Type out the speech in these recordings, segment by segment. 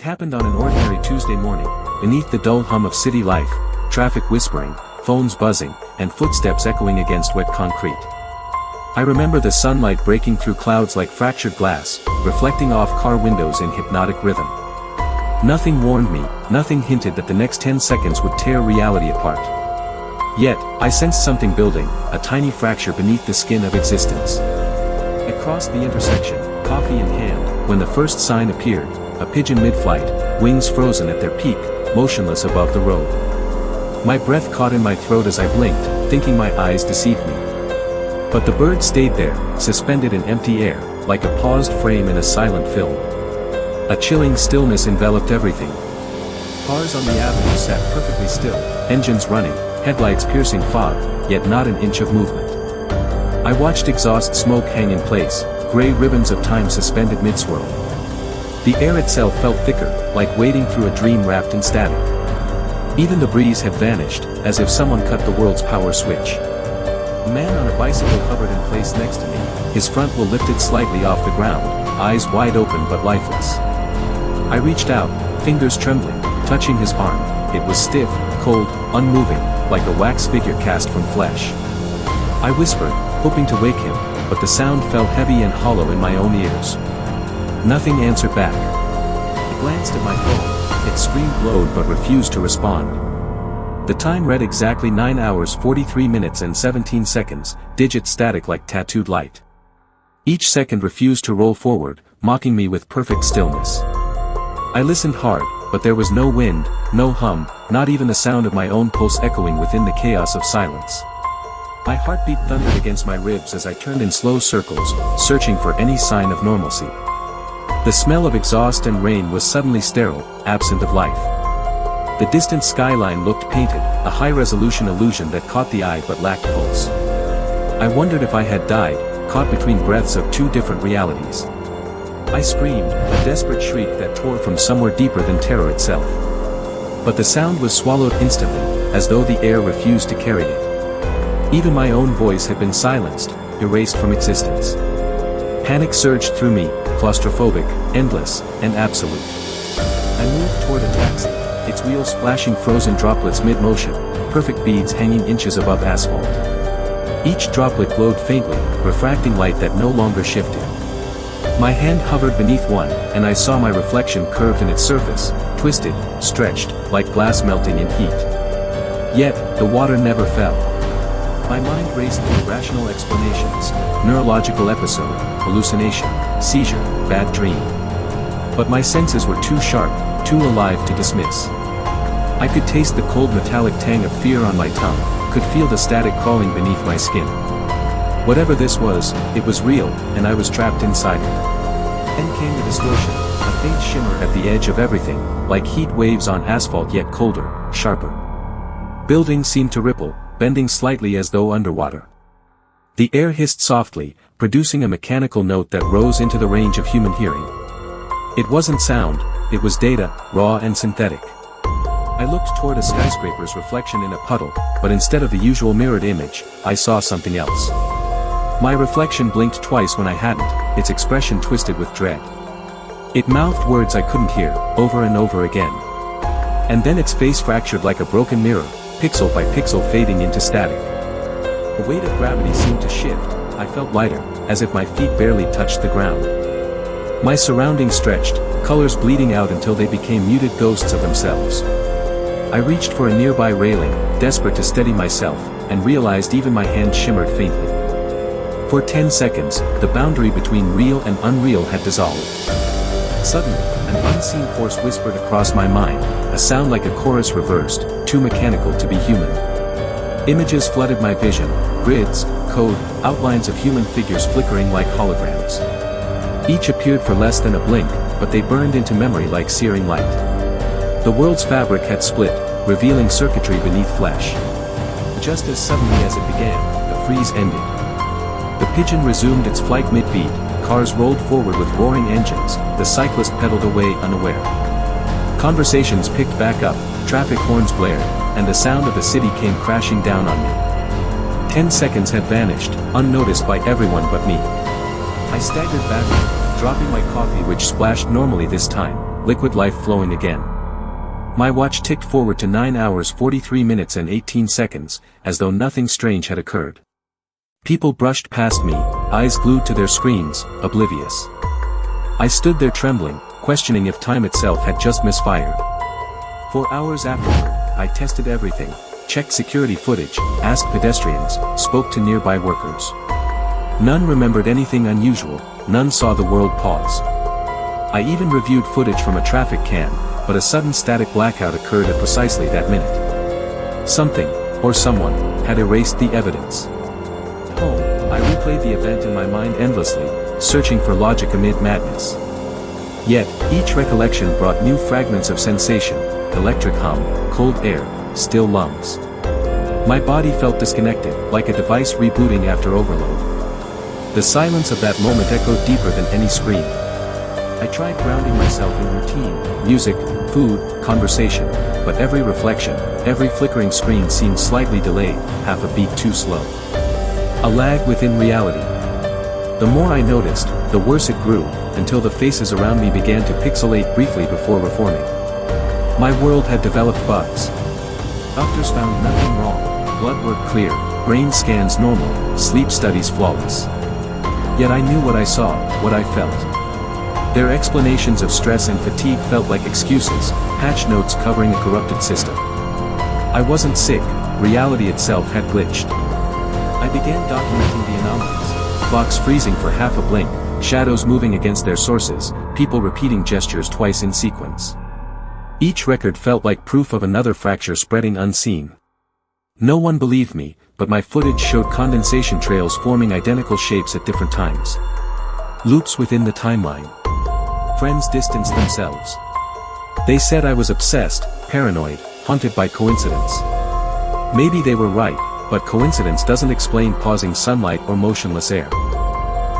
happened on an ordinary Tuesday morning, beneath the dull hum of city life, traffic whispering, phones buzzing, and footsteps echoing against wet concrete. I remember the sunlight breaking through clouds like fractured glass, reflecting off car windows in hypnotic rhythm. Nothing warned me, nothing hinted that the next 10 seconds would tear reality apart. Yet, I sensed something building, a tiny fracture beneath the skin of existence. I crossed the intersection, coffee in hand, when the first sign appeared, a pigeon mid-flight, wings frozen at their peak, motionless above the road. My breath caught in my throat as I blinked, thinking my eyes deceived me. But the bird stayed there, suspended in empty air, like a paused frame in a silent film. A chilling stillness enveloped everything. Cars on the avenue sat perfectly still, engines running, headlights piercing fog, yet not an inch of movement. I watched exhaust smoke hang in place, gray ribbons of time suspended mid-swirl. The air itself felt thicker, like wading through a dream wrapped in static. Even the breeze had vanished, as if someone cut the world's power switch. A man on a bicycle hovered in place next to me, his front wheel lifted slightly off the ground, eyes wide open but lifeless. I reached out, fingers trembling, touching his arm. It was stiff, cold, unmoving, like a wax figure cast from flesh. I whispered, hoping to wake him, but the sound fell heavy and hollow in my own ears. Nothing answered back. I glanced at my phone. Its screen glowed but refused to respond. The time read exactly 9 hours 43 minutes and 17 seconds, digits static like tattooed light. Each second refused to roll forward, mocking me with perfect stillness. I listened hard, but there was no wind, no hum, not even the sound of my own pulse echoing within the chaos of silence. My heartbeat thundered against my ribs as I turned in slow circles, searching for any sign of normalcy. The smell of exhaust and rain was suddenly sterile, absent of life. The distant skyline looked painted, a high-resolution illusion that caught the eye but lacked pulse. I wondered if I had died, caught between breaths of two different realities. I screamed, a desperate shriek that tore from somewhere deeper than terror itself. But the sound was swallowed instantly, as though the air refused to carry it. Even my own voice had been silenced, erased from existence. Panic surged through me, claustrophobic, endless, and absolute. I moved toward a taxi, its wheels splashing frozen droplets mid-motion, perfect beads hanging inches above asphalt. Each droplet glowed faintly, refracting light that no longer shifted. My hand hovered beneath one, and I saw my reflection curved in its surface, twisted, stretched, like glass melting in heat. Yet, the water never fell. My mind raced through rational explanations, neurological episode, hallucination, seizure, bad dream. But my senses were too sharp, too alive to dismiss. I could taste the cold metallic tang of fear on my tongue, could feel the static crawling beneath my skin. Whatever this was, it was real, and I was trapped inside it. Then came the distortion, a faint shimmer at the edge of everything, like heat waves on asphalt yet colder, sharper. Buildings seemed to ripple, bending slightly as though underwater. The air hissed softly, producing a mechanical note that rose into the range of human hearing. It wasn't sound, it was data, raw and synthetic. I looked toward a skyscraper's reflection in a puddle, but instead of the usual mirrored image, I saw something else. My reflection blinked twice when I hadn't, its expression twisted with dread. It mouthed words I couldn't hear, over and over again. And then its face fractured like a broken mirror, pixel by pixel fading into static. The weight of gravity seemed to shift, I felt lighter, as if my feet barely touched the ground. My surroundings stretched, colors bleeding out until they became muted ghosts of themselves. I reached for a nearby railing, desperate to steady myself, and realized even my hand shimmered faintly. For 10 seconds, the boundary between real and unreal had dissolved. Suddenly, an unseen force whispered across my mind, a sound like a chorus reversed, too mechanical to be human. Images flooded my vision, grids, code, outlines of human figures flickering like holograms. Each appeared for less than a blink, but they burned into memory like searing light. The world's fabric had split, revealing circuitry beneath flesh. Just as suddenly as it began, the freeze ended. The pigeon resumed its flight mid-beat, cars rolled forward with roaring engines, the cyclist pedaled away unaware. Conversations picked back up, traffic horns blared, and the sound of the city came crashing down on me. 10 seconds had vanished, unnoticed by everyone but me. I staggered backward, dropping my coffee which splashed normally this time, liquid life flowing again. My watch ticked forward to 9 hours 43 minutes and 18 seconds, as though nothing strange had occurred. People brushed past me, eyes glued to their screens, oblivious. I stood there trembling, questioning if time itself had just misfired. For hours afterward, I tested everything, checked security footage, asked pedestrians, spoke to nearby workers. None remembered anything unusual, none saw the world pause. I even reviewed footage from a traffic cam, but a sudden static blackout occurred at precisely that minute. Something, or someone, had erased the evidence. At home, I replayed the event in my mind endlessly, searching for logic amid madness. Yet, each recollection brought new fragments of sensation, electric hum, cold air, still lungs. My body felt disconnected, like a device rebooting after overload. The silence of that moment echoed deeper than any scream. I tried grounding myself in routine, music, food, conversation, but every reflection, every flickering screen seemed slightly delayed, half a beat too slow. A lag within reality. The more I noticed, the worse it grew, until the faces around me began to pixelate briefly before reforming. My world had developed bugs. Doctors found nothing wrong, blood work clear, brain scans normal, sleep studies flawless. Yet I knew what I saw, what I felt. Their explanations of stress and fatigue felt like excuses, patch notes covering a corrupted system. I wasn't sick, reality itself had glitched. I began documenting the anomalies, clocks freezing for half a blink, shadows moving against their sources, people repeating gestures twice in sequence. Each record felt like proof of another fracture spreading unseen. No one believed me, but my footage showed condensation trails forming identical shapes at different times. Loops within the timeline. Friends distanced themselves. They said I was obsessed, paranoid, haunted by coincidence. Maybe they were right, but coincidence doesn't explain pausing sunlight or motionless air.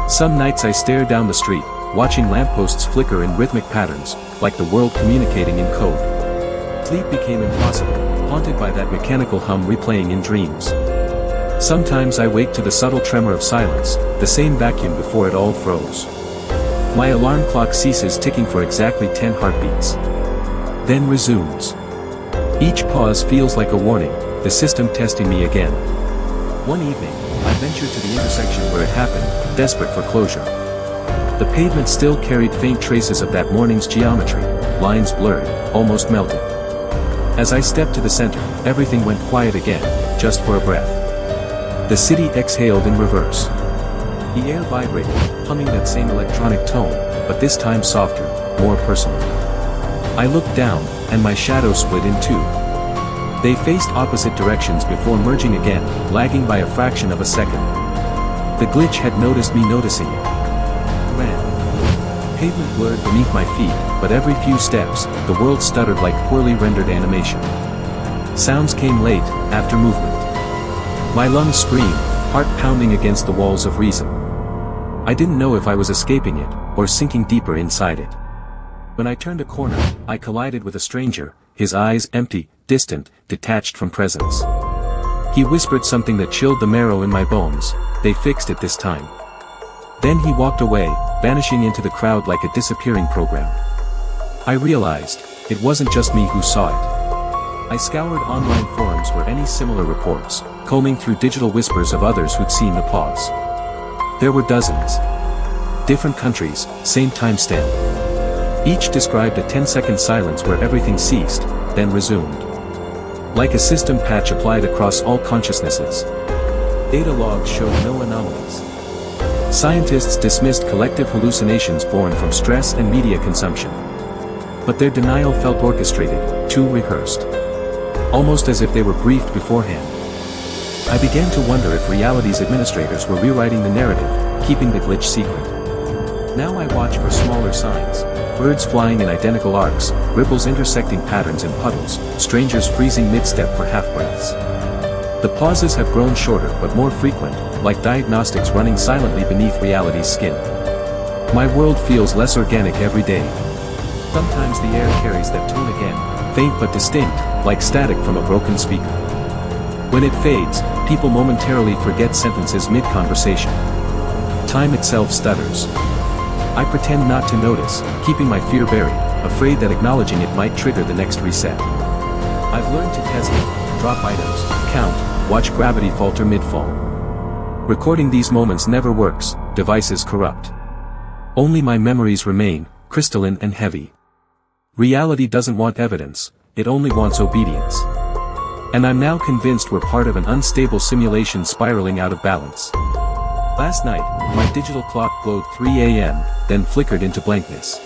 Some nights I stared down the street, watching lampposts flicker in rhythmic patterns, like the world communicating in code. Sleep became impossible, haunted by that mechanical hum replaying in dreams. Sometimes I wake to the subtle tremor of silence, the same vacuum before it all froze. My alarm clock ceases ticking for exactly 10 heartbeats. Then resumes. Each pause feels like a warning, the system testing me again. One evening, I ventured to the intersection where it happened, desperate for closure. The pavement still carried faint traces of that morning's geometry, lines blurred, almost melted. As I stepped to the center, everything went quiet again, just for a breath. The city exhaled in reverse. The air vibrated, humming that same electronic tone, but this time softer, more personal. I looked down, and my shadow split in two. They faced opposite directions before merging again, lagging by a fraction of a second. The glitch had noticed me noticing it. Ran. Pavement blurred beneath my feet, but every few steps, the world stuttered like poorly rendered animation. Sounds came late, after movement. My lungs screamed, heart pounding against the walls of reason. I didn't know if I was escaping it, or sinking deeper inside it. When I turned a corner, I collided with a stranger, his eyes empty, distant, detached from presence. He whispered something that chilled the marrow in my bones. They fixed it this time. Then he walked away, vanishing into the crowd like a disappearing program. I realized, it wasn't just me who saw it. I scoured online forums for any similar reports, combing through digital whispers of others who'd seen the pause. There were dozens. Different countries, same timestamp. Each described a 10-second silence where everything ceased, then resumed. Like a system patch applied across all consciousnesses. Data logs showed no anomalies. Scientists dismissed collective hallucinations born from stress and media consumption. But their denial felt orchestrated, too rehearsed. Almost as if they were briefed beforehand. I began to wonder if reality's administrators were rewriting the narrative, keeping the glitch secret. Now I watch for smaller signs. Birds flying in identical arcs, ripples intersecting patterns in puddles, strangers freezing mid-step for half-breaths. The pauses have grown shorter but more frequent, like diagnostics running silently beneath reality's skin. My world feels less organic every day. Sometimes the air carries that tone again, faint but distinct, like static from a broken speaker. When it fades, people momentarily forget sentences mid-conversation. Time itself stutters. I pretend not to notice, keeping my fear buried, afraid that acknowledging it might trigger the next reset. I've learned to test it, drop items, count, watch gravity falter mid-fall. Recording these moments never works, devices corrupt. Only my memories remain, crystalline and heavy. Reality doesn't want evidence, it only wants obedience. And I'm now convinced we're part of an unstable simulation spiraling out of balance. Last night, my digital clock glowed 3 a.m., then flickered into blankness.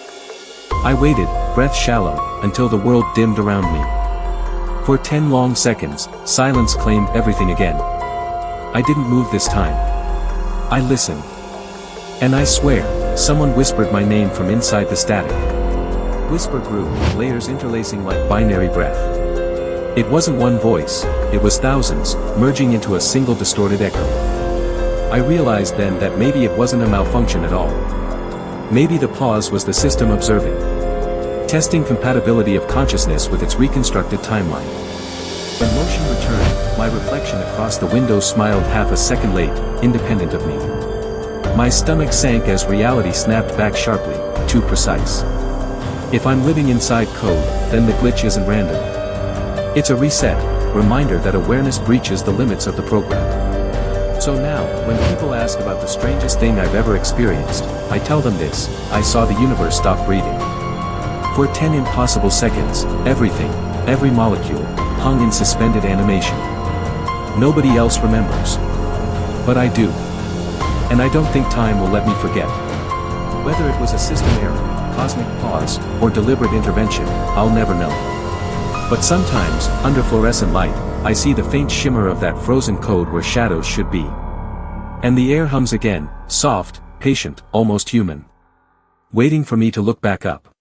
I waited, breath shallow, until the world dimmed around me. For 10 long seconds, silence claimed everything again. I didn't move this time. I listened. And I swear, someone whispered my name from inside the static. Whisper grew, layers interlacing like binary breath. It wasn't one voice, it was thousands, merging into a single distorted echo. I realized then that maybe it wasn't a malfunction at all. Maybe the pause was the system observing, testing compatibility of consciousness with its reconstructed timeline. When motion returned, my reflection across the window smiled half a second late, independent of me. My stomach sank as reality snapped back sharply, too precise. If I'm living inside code, then the glitch isn't random. It's a reset, reminder that awareness breaches the limits of the program. So now, when people ask about the strangest thing I've ever experienced, I tell them this: I saw the universe stop breathing. For 10 impossible seconds, everything, every molecule, hung in suspended animation. Nobody else remembers. But I do. And I don't think time will let me forget. Whether it was a system error, cosmic pause, or deliberate intervention, I'll never know. But sometimes, under fluorescent light, I see the faint shimmer of that frozen code where shadows should be. And the air hums again, soft, patient, almost human. Waiting for me to look back up.